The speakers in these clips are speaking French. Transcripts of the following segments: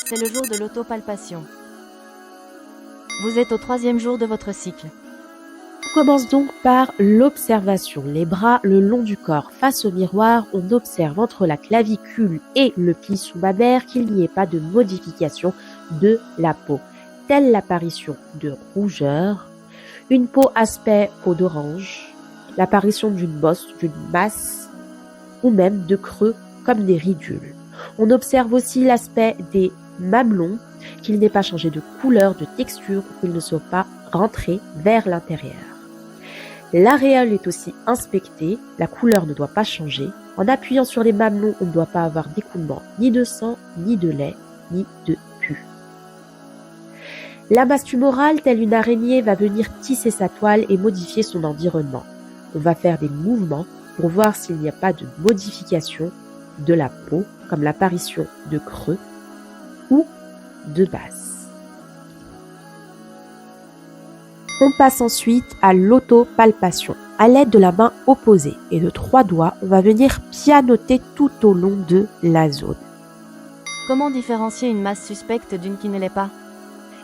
C'est le jour de l'autopalpation. Vous êtes au 3e jour de votre cycle. On commence donc par l'observation. Les bras le long du corps. Face au miroir, on observe entre la clavicule et le pli sous-mammaire qu'il n'y ait pas de modification de la peau, telle l'apparition de rougeur, une peau aspect peau d'orange, l'apparition d'une bosse, d'une masse ou même de creux comme des ridules. On observe aussi l'aspect des mamelons, qu'il n'ait pas changé de couleur, de texture ou qu'il ne soit pas rentré vers l'intérieur. L'aréole est aussi inspectée, la couleur ne doit pas changer. En appuyant sur les mamelons, on ne doit pas avoir d'écoulement ni de sang, ni de lait, ni de pus. La masse tumorale, telle une araignée, va venir tisser sa toile et modifier son environnement. On va faire des mouvements pour voir s'il n'y a pas de modification de la peau, comme l'apparition de creux ou de basses. On passe ensuite à l'autopalpation. À l'aide de la main opposée et de 3 doigts, on va venir pianoter tout au long de la zone. Comment différencier une masse suspecte d'une qui ne l'est pas?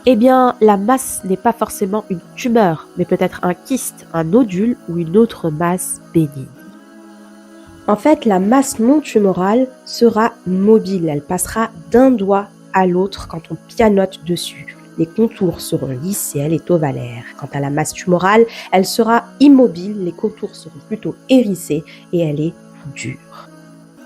Eh bien, la masse n'est pas forcément une tumeur, mais peut-être un kyste, un nodule ou une autre masse bénigne. En fait, la masse non tumorale sera mobile, elle passera d'un doigt à l'autre quand on pianote dessus. Les contours seront lisses et elle est ovalaire. Quant à la masse tumorale, elle sera immobile, les contours seront plutôt hérissés et elle est dure.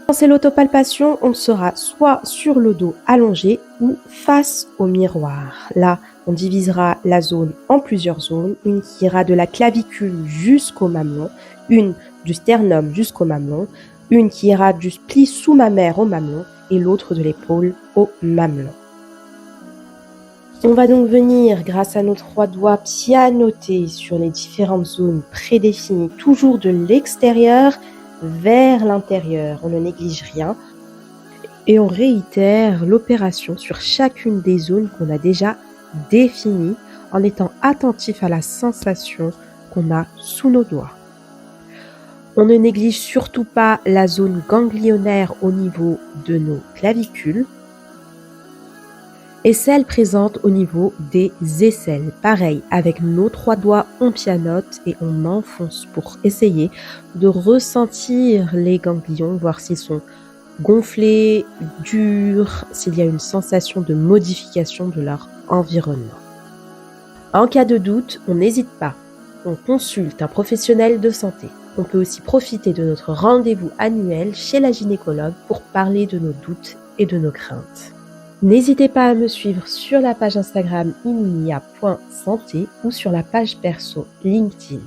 Quand c'est l'autopalpation, on sera soit sur le dos allongé ou face au miroir. Là, on divisera la zone en plusieurs zones, une qui ira de la clavicule jusqu'au mamelon, une du sternum jusqu'au mamelon, une qui ira du pli sous-mammaire au mamelon et l'autre de l'épaule au mamelon. On va donc venir, grâce à nos 3 doigts, pianoter sur les différentes zones prédéfinies, toujours de l'extérieur vers l'intérieur. On ne néglige rien et on réitère l'opération sur chacune des zones qu'on a déjà définies en étant attentif à la sensation qu'on a sous nos doigts. On ne néglige surtout pas la zone ganglionnaire au niveau de nos clavicules et celle présente au niveau des aisselles. Pareil, avec nos 3 doigts, on pianote et on enfonce pour essayer de ressentir les ganglions, voir s'ils sont gonflés, durs, s'il y a une sensation de modification de leur environnement. En cas de doute, on n'hésite pas. On consulte un professionnel de santé. On peut aussi profiter de notre rendez-vous annuel chez la gynécologue pour parler de nos doutes et de nos craintes. N'hésitez pas à me suivre sur la page Instagram iminia.santé ou sur la page perso LinkedIn.